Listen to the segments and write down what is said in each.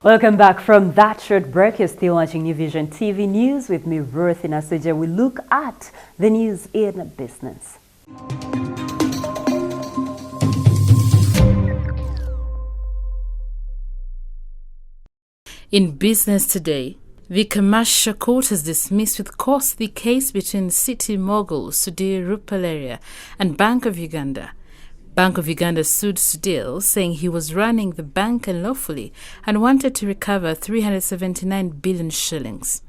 Welcome back from that short break. You're still watching New Vision TV News with me, Ruth Inaseja. We look at the news in business. In business today, the commercial court has dismissed with cost the case between city mogul Sudhir Rupalaria and Bank of Uganda. Bank of Uganda sued Sudhir, saying he was running the bank unlawfully and wanted to recover 379 billion shillings.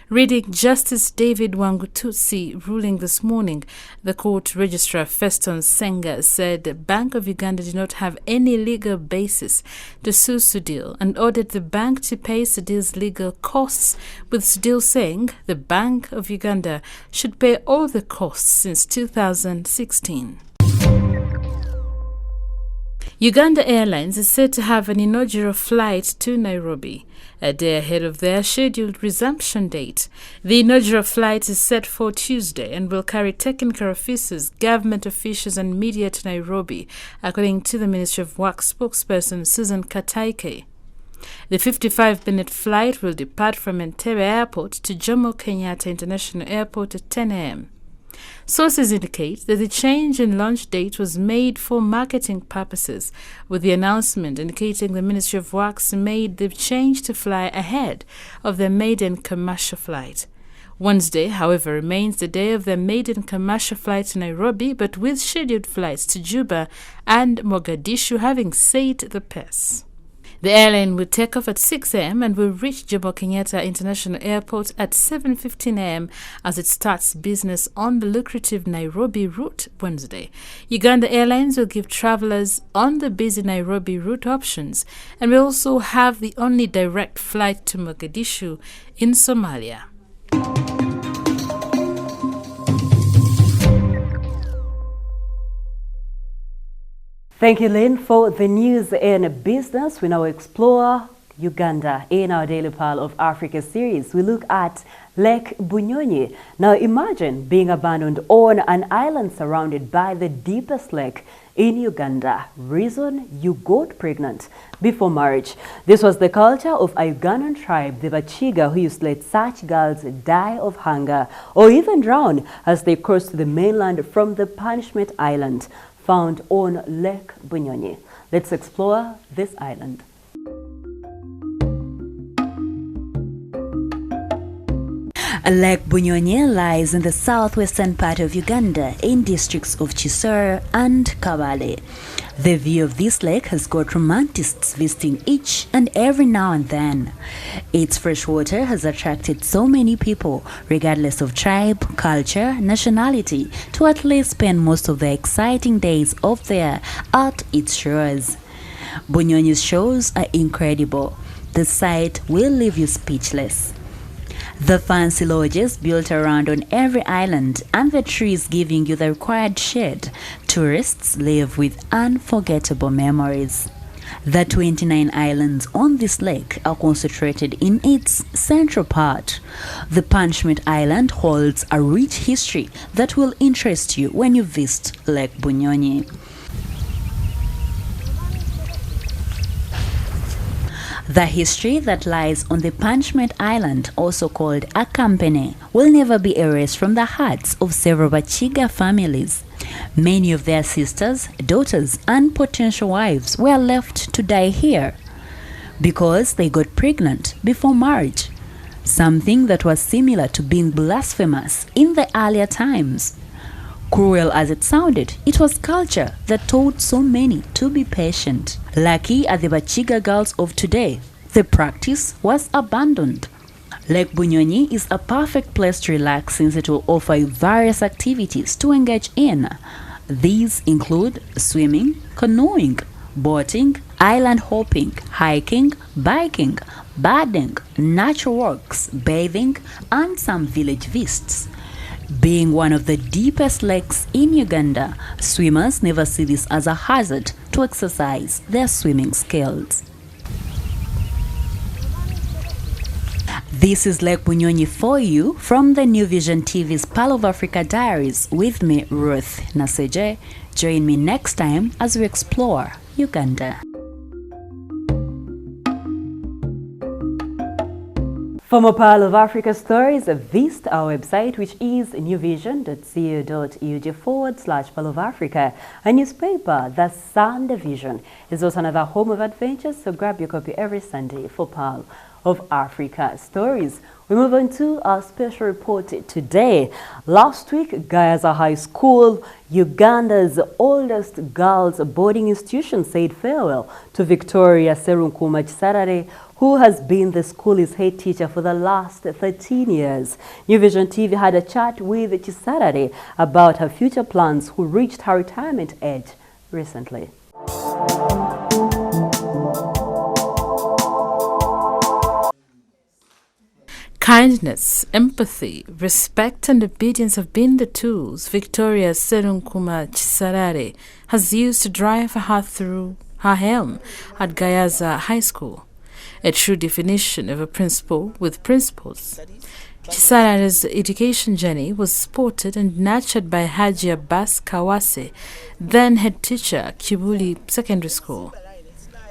Reading Justice David Wangututsi ruling this morning, the court registrar Feston Senga said Bank of Uganda did not have any legal basis to sue Sudhir and ordered the bank to pay Sudhir's legal costs, with Sudhir saying the Bank of Uganda should pay all the costs since 2016. Uganda Airlines is said to have an inaugural flight to Nairobi, a day ahead of their scheduled resumption date. The inaugural flight is set for Tuesday and will carry technical officers, government officials and media to Nairobi, according to the Ministry of Work spokesperson Susan Kataike. The 55-minute flight will depart from Entebbe Airport to Jomo Kenyatta International Airport at 10 a.m. Sources indicate that the change in launch date was made for marketing purposes, with the announcement indicating the Ministry of Works made the change to fly ahead of their maiden commercial flight. Wednesday, however, remains the day of their maiden commercial flight to Nairobi, but with scheduled flights to Juba and Mogadishu having set the pace. The airline will take off at 6 a.m. and will reach Jomo Kenyatta International Airport at 7:15 a.m. as it starts business on the lucrative Nairobi route Wednesday. Uganda Airlines will give travelers on the busy Nairobi route options and will also have the only direct flight to Mogadishu in Somalia. Thank you, Lynn, for the news in business. We now explore Uganda in our Daily Pearl of Africa series. We look at Lake Bunyonyi. Now imagine being abandoned on an island surrounded by the deepest lake in Uganda. Reason: you got pregnant before marriage. This was the culture of a Ugandan tribe, the Bachiga, who used to let such girls die of hunger or even drown as they crossed the mainland from the Punishment Island, found on Lake Bunyonyi. Let's explore this island. Lake Bunyonyi lies in the southwestern part of Uganda in districts of Kisoro and Kabale. The view of this lake has got romanticists visiting each and every now and then. Its fresh water has attracted so many people, regardless of tribe, culture, nationality, to at least spend most of their exciting days off there at its shores. Bunyonyi's shores are incredible. The sight will leave you speechless. The fancy lodges built around on every island and the trees giving you the required shade, tourists live with unforgettable memories. The 29 islands on this lake are concentrated in its central part. The Punishment Island holds a rich history that will interest you when you visit Lake Bunyonyi. The history that lies on the Punishment Island, also called Akampene, will never be erased from the hearts of several Bachiga families. Many of their sisters, daughters, and potential wives were left to die here because they got pregnant before marriage, something that was similar to being blasphemous in the earlier times. Cruel as it sounded, it was culture that taught so many to be patient. Lucky are the Bachiga girls of today. The practice was abandoned. Lake Bunyonyi is a perfect place to relax since it will offer you various activities to engage in. These include swimming, canoeing, boating, island hopping, hiking, biking, birding, natural walks, bathing, and some village visits. Being one of the deepest lakes in Uganda, swimmers never see this as a hazard to exercise their swimming skills. This is Lake Bunyonyi for you from the New Vision TV's Pearl of Africa Diaries with me, Ruth Naseje. Join me next time as we explore Uganda. For more Pearl of Africa stories, visit our website, which is newvision.co.ug/Pearl of Africa. A newspaper, The Sunday Vision, is also another home of adventures, so grab your copy every Sunday for Pearl of Africa stories. We move on to our special report today. Last week, Gayaza High School, Uganda's oldest girls' boarding institution, said farewell to Victoria Serunkuma Chisarare, who has been the school's head teacher for the last 13 years. New Vision TV had a chat with Chisarare about her future plans, who reached her retirement age recently. Kindness, empathy, respect and obedience have been the tools Victoria Serunkuma Chisarare has used to drive her through her helm at Gayaza High School, a true definition of a principal with principles. Chisarare's education journey was supported and nurtured by Haji Abbas Kawase, then head teacher at Kibuli Secondary School.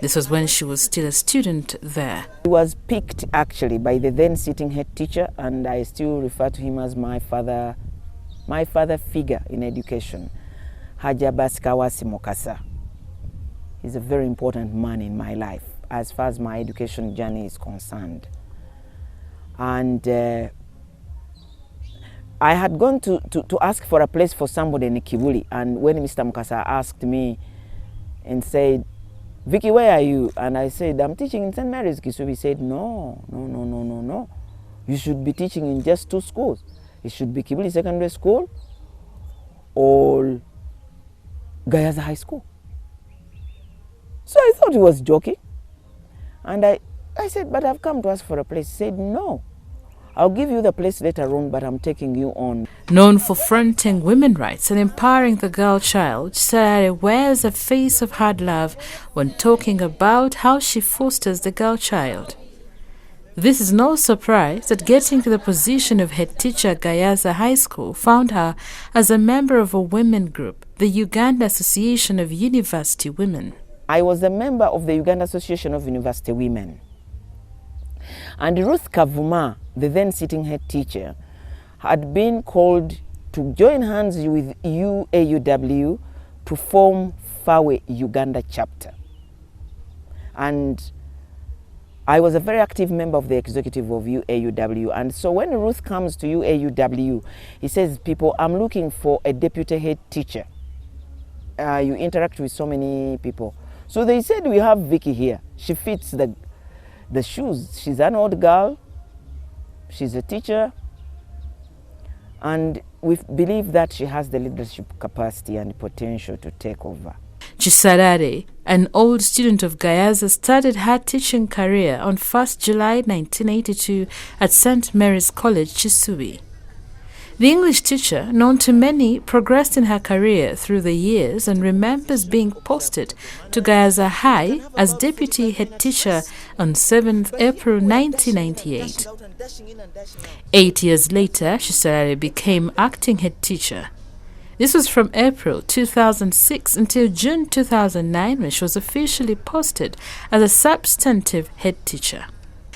This was when she was still a student there. He was picked actually by the then sitting head teacher, and I still refer to him as my father figure in education, Haji Abbas Kawase Mokasa. He's a very important man in my life as far as my education journey is concerned. And I had gone to ask for a place for somebody in Kibuli, and when Mr. Mukasa asked me and said, "Vicky, where are you?" And I said, "I'm teaching in St. Mary's Kisubi." He said, no. You should be teaching in just two schools. It should be Kibuli Secondary School or Gayaza High School. So I thought he was joking. And I said, "But I've come to ask for a place." He said, "No, I'll give you the place later on, but I'm taking you on." Known for fronting women's rights and empowering the girl child, Chisarare wears a face of hard love when talking about how she fosters the girl child. This is no surprise that getting to the position of head teacher at Gayaza High School found her as a member of a women group, the Uganda Association of University Women. I was a member of the Uganda Association of University Women. And Ruth Kavuma, the then sitting head teacher, had been called to join hands with UAUW to form FAWE Uganda chapter. And I was a very active member of the executive of UAUW. And so when Ruth comes to UAUW, he says, "People, I'm looking for a deputy head teacher. You interact with so many people." So they said, "We have Vicky here. She fits the shoes. She's an old girl. She's a teacher. And we believe that she has the leadership capacity and potential to take over." Chisarare, an old student of Gayaza, started her teaching career on 1st July 1982 at St. Mary's College, Kisubi. The English teacher, known to many, progressed in her career through the years and remembers being posted to Gayaza High as deputy head teacher on 7th April 1998. 8 years later, Chisarare became acting head teacher. This was from April 2006 until June 2009, when she was officially posted as a substantive head teacher.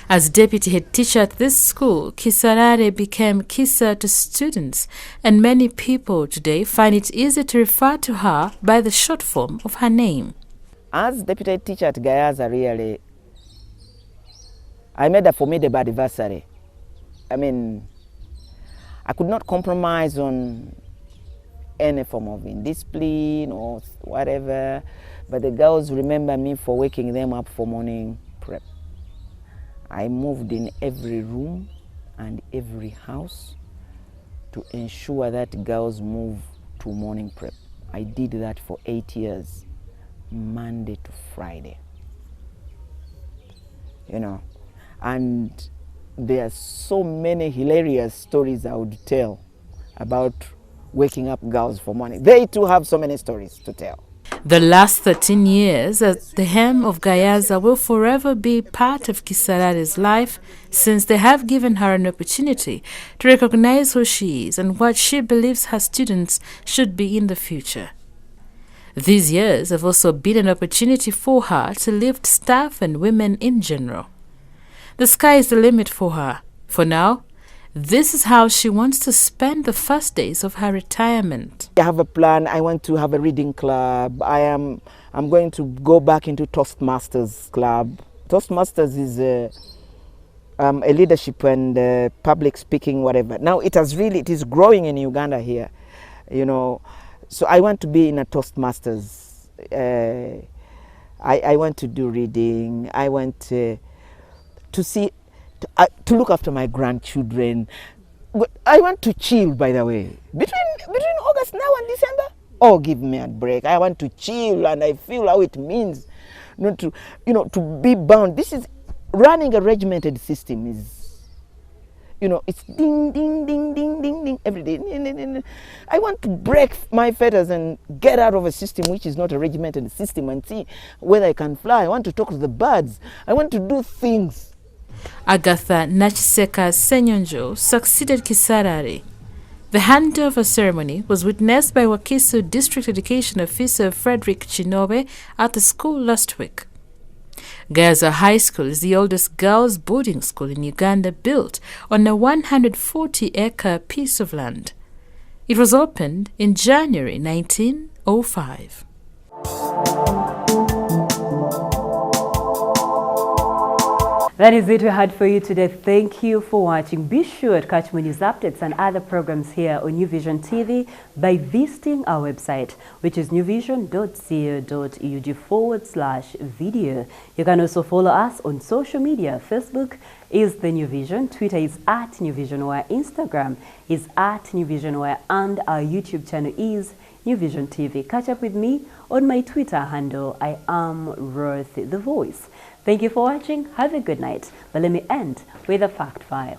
As deputy head teacher at this school, Chisarare became Kisa to students, and many people today find it easy to refer to her by the short form of her name. As deputy head teacher at Gayaza, really, I made a formidable adversary. I mean, I could not compromise on any form of indiscipline or whatever, but the girls remember me for waking them up for morning prep. I moved in every room and every house to ensure that girls move to morning prep. I did that for 8 years, Monday to Friday. You know, and there are so many hilarious stories I would tell about waking up girls for morning. They too have so many stories to tell. The last 13 years at the helm of Gayaza will forever be part of Chisarare's life, since they have given her an opportunity to recognize who she is and what she believes her students should be in the future. These years have also been an opportunity for her to lift staff and women in general. The sky is the limit for her, For now, this is how she wants to spend the first days of her retirement. I have a plan. I want to have a reading club. I'm going to go back into Toastmasters club. Toastmasters is a leadership and public speaking, whatever. Now it is growing in Uganda here, you know. So I want to be in a Toastmasters. I want to do reading. I want to look after my grandchildren. I want to chill, by the way. Between August now and December, oh, give me a break. I want to chill, and I feel how it means not to, to be bound. This is running a regimented system is, it's ding, ding, ding, ding, ding, ding every day. I want to break my fetters and get out of a system which is not a regimented system and see whether I can fly. I want to talk to the birds. I want to do things. Agatha Nachiseka Senyonjo succeeded Kisarari. The handover ceremony was witnessed by Wakiso District Education Officer Frederick Chinobe at the school last week. Gaza High School is the oldest girls' boarding school in Uganda, built on a 140-acre piece of land. It was opened in January 1905. That is it we had for you today. Thank you for watching. Be sure to catch more news updates and other programs here on New Vision TV by visiting our website, which is newvision.co.ug/video. You can also follow us on social media. Facebook is the New Vision, Twitter is @NewVisionWire, Instagram is @NewVisionWire, and our YouTube channel is New Vision TV. Catch up with me on my Twitter handle. I am Ruth the Voice. Thank you for watching. Have a good night. But let me end with a fact file.